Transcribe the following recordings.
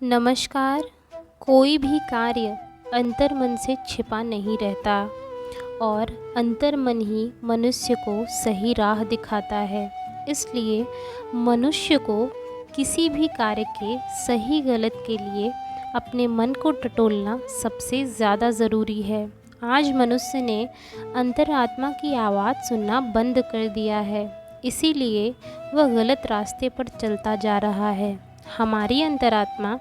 नमस्कार। कोई भी कार्य अंतर्मन से छिपा नहीं रहता और अंतर्मन ही मनुष्य को सही राह दिखाता है। इसलिए मनुष्य को किसी भी कार्य के सही गलत के लिए अपने मन को टटोलना सबसे ज़्यादा ज़रूरी है। आज मनुष्य ने अंतरात्मा की आवाज़ सुनना बंद कर दिया है, इसीलिए वह गलत रास्ते पर चलता जा रहा है। हमारी अंतरात्मा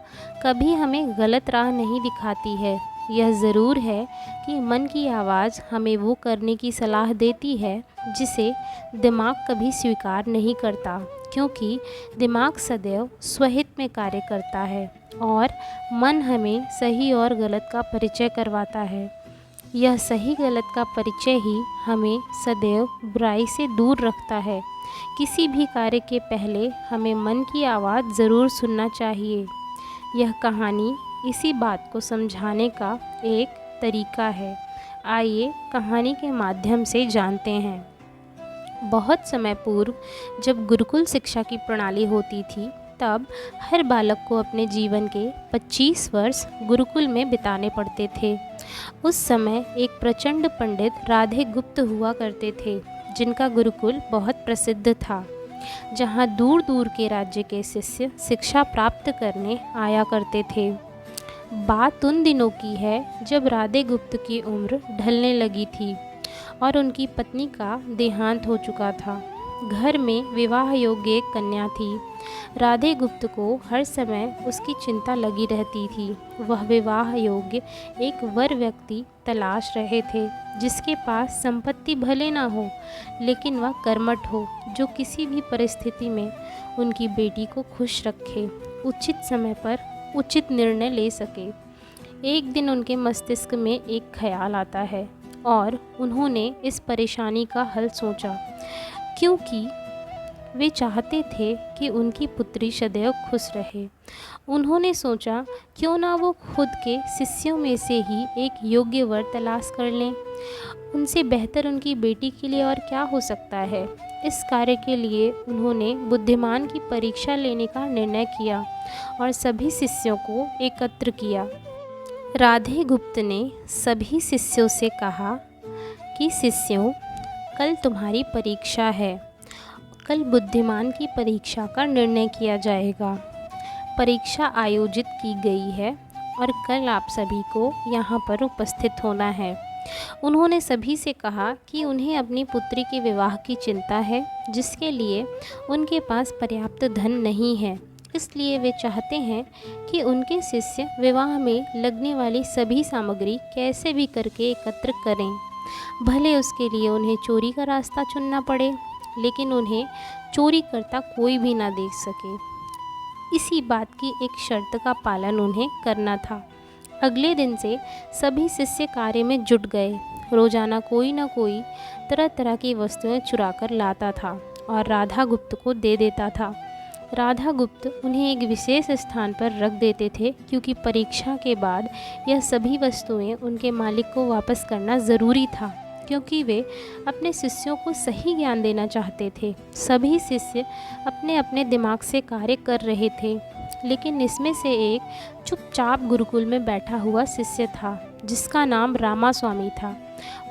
कभी हमें गलत राह नहीं दिखाती है। यह ज़रूर है कि मन की आवाज़ हमें वो करने की सलाह देती है जिसे दिमाग कभी स्वीकार नहीं करता, क्योंकि दिमाग सदैव स्वहित में कार्य करता है और मन हमें सही और गलत का परिचय करवाता है। यह सही गलत का परिचय ही हमें सदैव बुराई से दूर रखता है। किसी भी कार्य के पहले हमें मन की आवाज़ ज़रूर सुनना चाहिए। यह कहानी इसी बात को समझाने का एक तरीका है। आइए कहानी के माध्यम से जानते हैं। बहुत समय पूर्व जब गुरुकुल शिक्षा की प्रणाली होती थी, तब हर बालक को अपने जीवन के 25 वर्ष गुरुकुल में बिताने पड़ते थे। उस समय एक प्रचंड पंडित राधे गुप्त हुआ करते थे, जिनका गुरुकुल बहुत प्रसिद्ध था, जहाँ दूर दूर के राज्य के शिष्य शिक्षा प्राप्त करने आया करते थे। बात उन दिनों की है जब राधे गुप्त की उम्र ढलने लगी थी और उनकी पत्नी का देहांत हो चुका था। घर में विवाह योग्य एक कन्या थी। राधे गुप्त को हर समय उसकी चिंता लगी रहती थी। वह विवाह योग्य एक वर व्यक्ति तलाश रहे थे, जिसके पास संपत्ति भले ना हो, लेकिन वह कर्मठ हो, जो किसी भी परिस्थिति में उनकी बेटी को खुश रखे, उचित समय पर उचित निर्णय ले सके। एक दिन उनके मस्तिष्क में एक ख्याल आता है और उन्होंने इस परेशानी का हल सोचा, क्योंकि वे चाहते थे कि उनकी पुत्री सदैव खुश रहे। उन्होंने सोचा, क्यों ना वो खुद के शिष्यों में से ही एक योग्य वर तलाश कर लें। उनसे बेहतर उनकी बेटी के लिए और क्या हो सकता है। इस कार्य के लिए उन्होंने बुद्धिमान की परीक्षा लेने का निर्णय किया और सभी शिष्यों को एकत्र किया। राधे गुप्त ने सभी शिष्यों से कहा कि शिष्यों, कल तुम्हारी परीक्षा है। कल बुद्धिमान की परीक्षा का निर्णय किया जाएगा। परीक्षा आयोजित की गई है और कल आप सभी को यहाँ पर उपस्थित होना है। उन्होंने सभी से कहा कि उन्हें अपनी पुत्री के विवाह की चिंता है, जिसके लिए उनके पास पर्याप्त धन नहीं है। इसलिए वे चाहते हैं कि उनके शिष्य विवाह में लगने वाली सभी सामग्री कैसे भी करके एकत्र करें। भले उसके लिए उन्हें चोरी का रास्ता चुनना पड़े, लेकिन उन्हें चोरी करता कोई भी ना देख सके। इसी बात की एक शर्त का पालन उन्हें करना था। अगले दिन से सभी शिष्य कार्य में जुट गए। रोजाना कोई ना कोई तरह तरह की वस्तुएं चुरा कर लाता था और राधा गुप्त को दे देता था। राधा गुप्त उन्हें एक विशेष स्थान पर रख देते थे, क्योंकि परीक्षा के बाद यह सभी वस्तुएं उनके मालिक को वापस करना ज़रूरी था, क्योंकि वे अपने शिष्यों को सही ज्ञान देना चाहते थे। सभी शिष्य अपने अपने दिमाग से कार्य कर रहे थे, लेकिन इसमें से एक चुपचाप गुरुकुल में बैठा हुआ शिष्य था, जिसका नाम रामास्वामी था।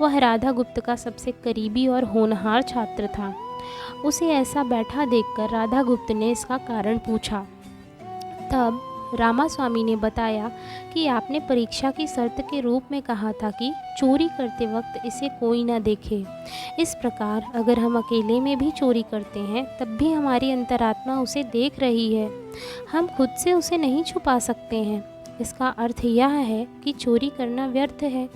वह राधा गुप्त का सबसे करीबी और होनहार छात्र था। उसे ऐसा बैठा देखकर राधा गुप्त ने इसका कारण पूछा। तब रामास्वामी ने बताया कि आपने परीक्षा की शर्त के रूप में कहा था कि चोरी करते वक्त इसे कोई ना देखे। इस प्रकार अगर हम अकेले में भी चोरी करते हैं, तब भी हमारी अंतरात्मा उसे देख रही है। हम खुद से उसे नहीं छुपा सकते हैं। इसका अर्थ यह है कि चोरी करना व्यर्थ है।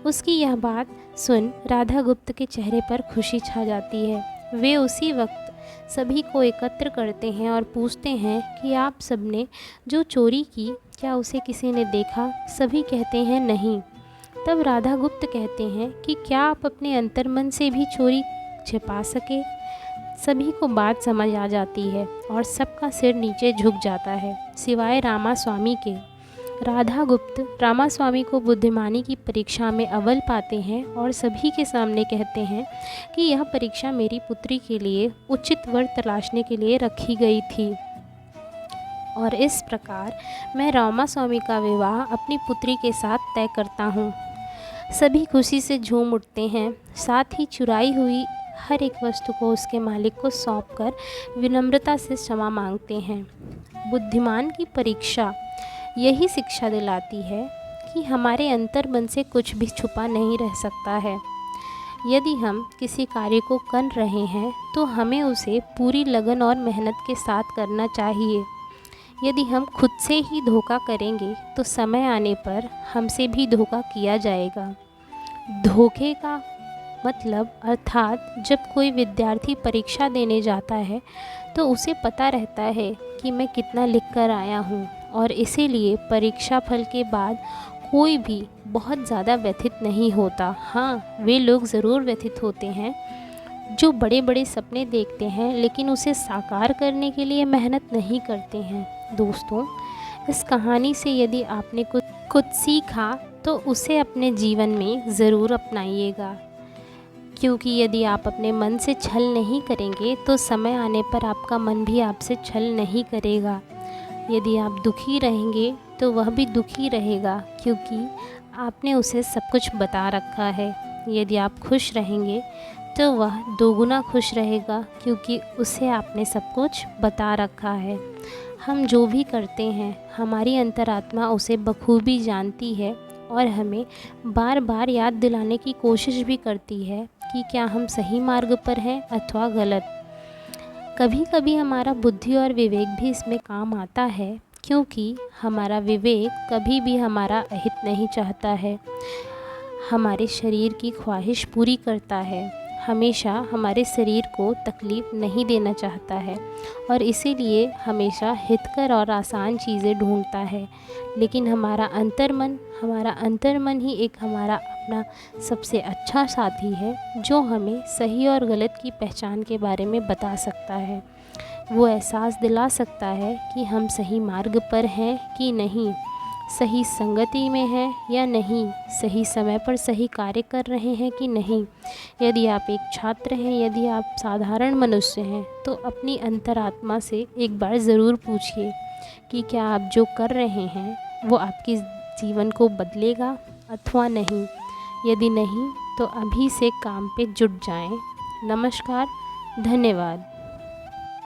उसकी यह बात सुन राधा गुप्त के चेहरे पर खुशी छा जाती है। वे उसी वक्त सभी को एकत्र करते हैं और पूछते हैं कि आप सबने जो चोरी की, क्या उसे किसी ने देखा? सभी कहते हैं नहीं। तब राधा गुप्त कहते हैं कि क्या आप अपने अंतर्मन से भी चोरी छिपा सके? सभी को बात समझ आ जाती है और सबका सिर नीचे झुक जाता है, सिवाय रामास्वामी के। राधा गुप्त रामास्वामी को बुद्धिमानी की परीक्षा में अव्वल पाते हैं और सभी के सामने कहते हैं कि यह परीक्षा मेरी पुत्री के लिए उचित वर तलाशने के लिए रखी गई थी। और इस प्रकार मैं रामास्वामी का विवाह अपनी पुत्री के साथ तय करता हूँ। सभी खुशी से झूम उठते हैं, साथ ही चुराई हुई हर एक वस्तु को उसके मालिक को सौंपकर विनम्रता से क्षमा मांगते हैं। बुद्धिमान की परीक्षा यही शिक्षा दिलाती है कि हमारे अंतर्मन से कुछ भी छुपा नहीं रह सकता है। यदि हम किसी कार्य को कर रहे हैं तो हमें उसे पूरी लगन और मेहनत के साथ करना चाहिए। यदि हम खुद से ही धोखा करेंगे तो समय आने पर हमसे भी धोखा किया जाएगा। धोखे का मतलब अर्थात जब कोई विद्यार्थी परीक्षा देने जाता है तो उसे पता रहता है कि मैं कितना लिख कर आया हूँ, और इसीलिए परीक्षा फल के बाद कोई भी बहुत ज़्यादा व्यथित नहीं होता। हाँ, वे लोग ज़रूर व्यथित होते हैं जो बड़े बड़े सपने देखते हैं लेकिन उसे साकार करने के लिए मेहनत नहीं करते हैं। दोस्तों, इस कहानी से यदि आपने कुछ सीखा तो उसे अपने जीवन में ज़रूर अपनाइएगा, क्योंकि यदि आप अपने मन से छल नहीं करेंगे तो समय आने पर आपका मन भी आपसे छल नहीं करेगा। यदि आप दुखी रहेंगे तो वह भी दुखी रहेगा, क्योंकि आपने उसे सब कुछ बता रखा है। यदि आप खुश रहेंगे तो वह दोगुना खुश रहेगा, क्योंकि उसे आपने सब कुछ बता रखा है। हम जो भी करते हैं हमारी अंतरात्मा उसे बखूबी जानती है और हमें बार बार याद दिलाने की कोशिश भी करती है कि क्या हम सही मार्ग पर हैं अथवा गलत। कभी कभी हमारा बुद्धि और विवेक भी इसमें काम आता है, क्योंकि हमारा विवेक कभी भी हमारा अहित नहीं चाहता है, हमारे शरीर की ख्वाहिश पूरी करता है, हमेशा हमारे शरीर को तकलीफ़ नहीं देना चाहता है और इसीलिए हमेशा हितकर और आसान चीज़ें ढूंढता है। लेकिन हमारा अंतर्मन ही एक हमारा अपना सबसे अच्छा साथी है, जो हमें सही और गलत की पहचान के बारे में बता सकता है। वो एहसास दिला सकता है कि हम सही मार्ग पर हैं कि नहीं, सही संगति में हैं या नहीं, सही समय पर सही कार्य कर रहे हैं कि नहीं। यदि आप एक छात्र हैं, यदि आप साधारण मनुष्य हैं, तो अपनी अंतरात्मा से एक बार ज़रूर पूछिए कि क्या आप जो कर रहे हैं वो आपके जीवन को बदलेगा अथवा नहीं। यदि नहीं तो अभी से काम पे जुट जाएं। नमस्कार, धन्यवाद।